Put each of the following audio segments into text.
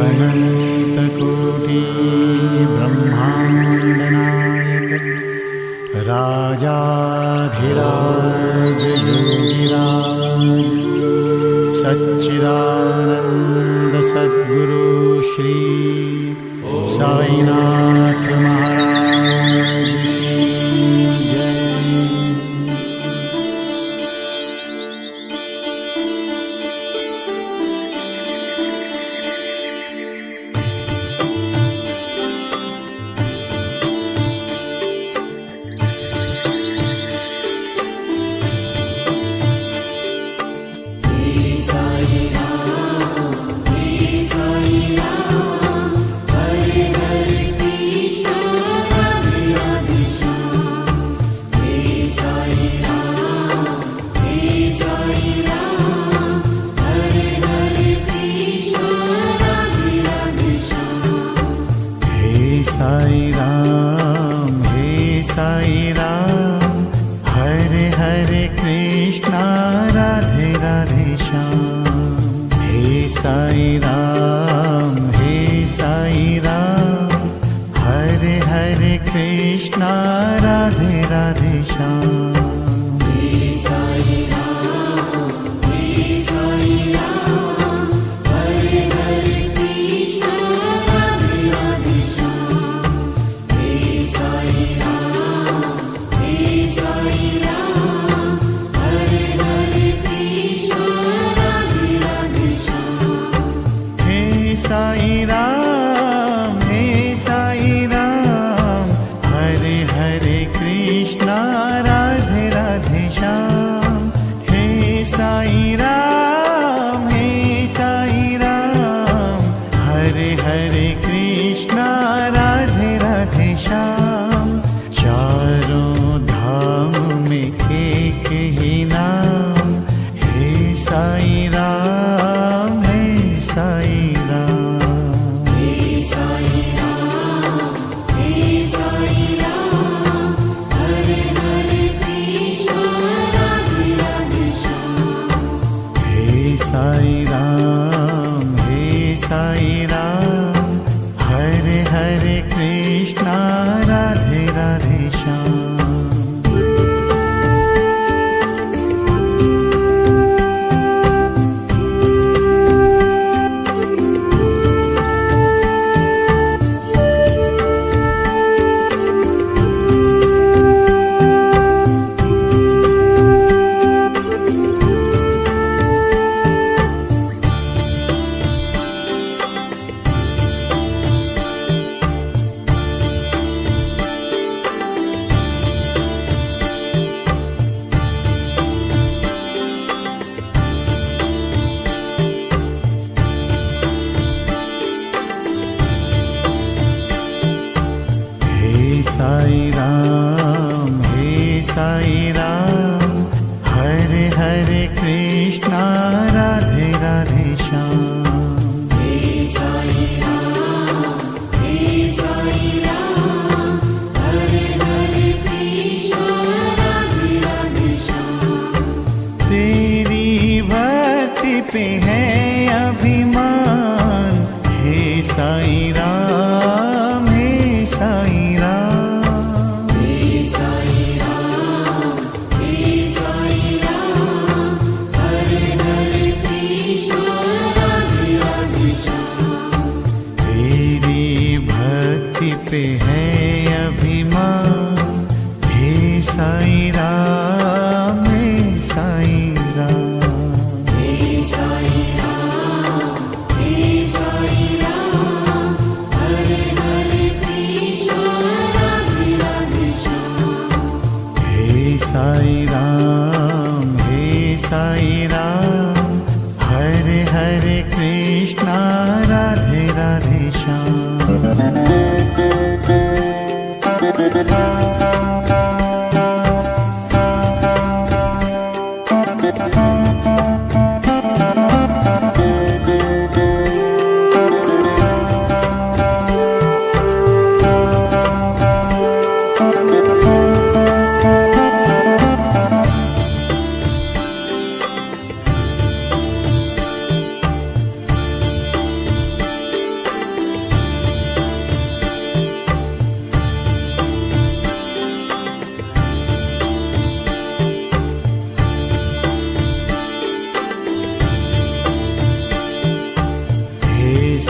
अनन्तकोटि ब्रह्माण्डनायक राजाधिराज योगिराज सच्चिदानंद सद्गुरु श्री साईनाथ महाराज की जय।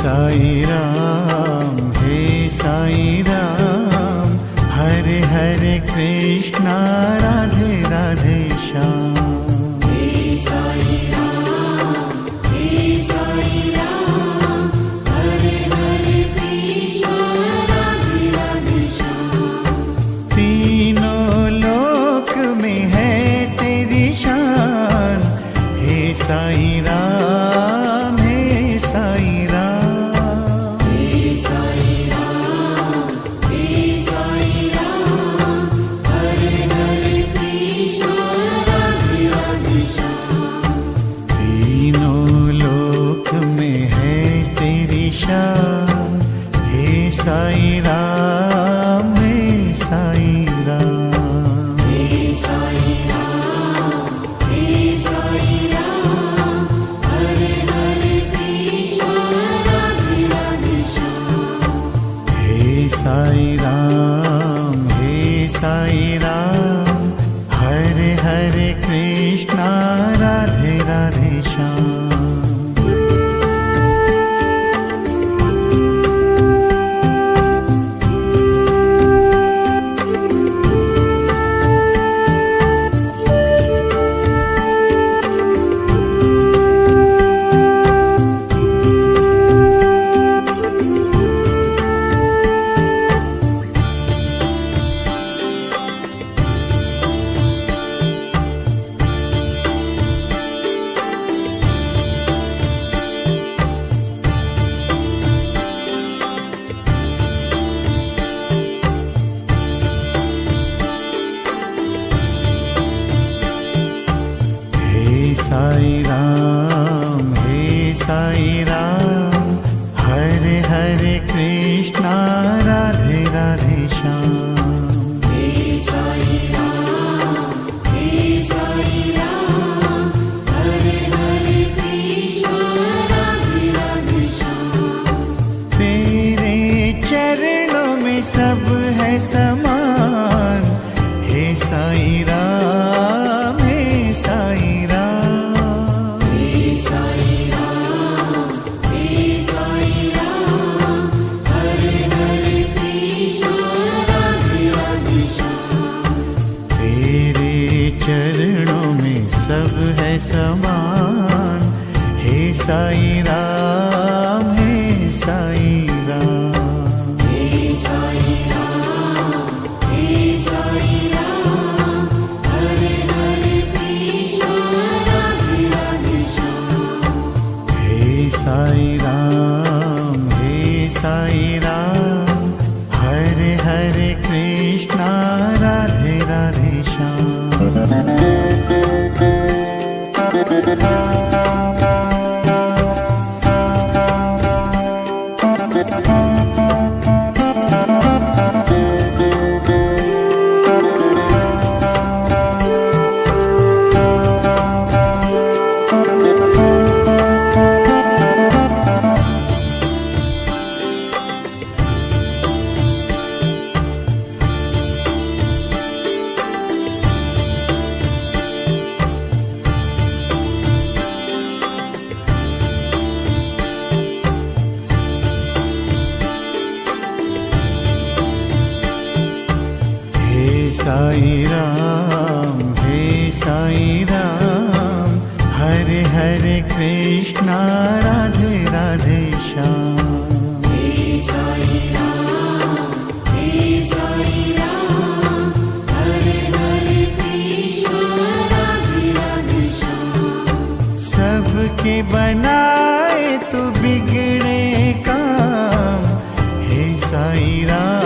साई राम, हे साई राम, हरे हरे कृष्णा राधे राधे श्याम। साई राम, हे साई राम, हे साई राम, हे साई राम, हरे हरे कृष्ण राधे राधे श्याम। तीनों लोक में है तेरी शान, हे साई राम, हे साई राम। साई राम, हे साई राम, हरे हरे कृष्णा राधे राधे श्याम। साई राम, हे साई राम, हरे हरे कृष्णा राधे राधे श्याम। हे साई राम, हे साई राम, हरे हरे कृष्णा राधे राधे श्याम। तेरे चरणों में सब है समान, हे साई राम, हे साई राम। चरणों में सब है समान, हे साई राम, हे साई राम, हे साई राम, हे साई राम, हरे हरे कृष्ण राधे राधे श्याम। हे साई राम, हे साई राम, हरे हरे कृष्णा राधे राधे श्याम। साई राम, हे साई राम, हरे हरे कृष्णा राधे राधे श्याम। हे साई राम, हे साई राम, हरे हरे कृष्णा राधे राधे श्याम। सबके बनाए तू बिगड़े काम, हे साई राम,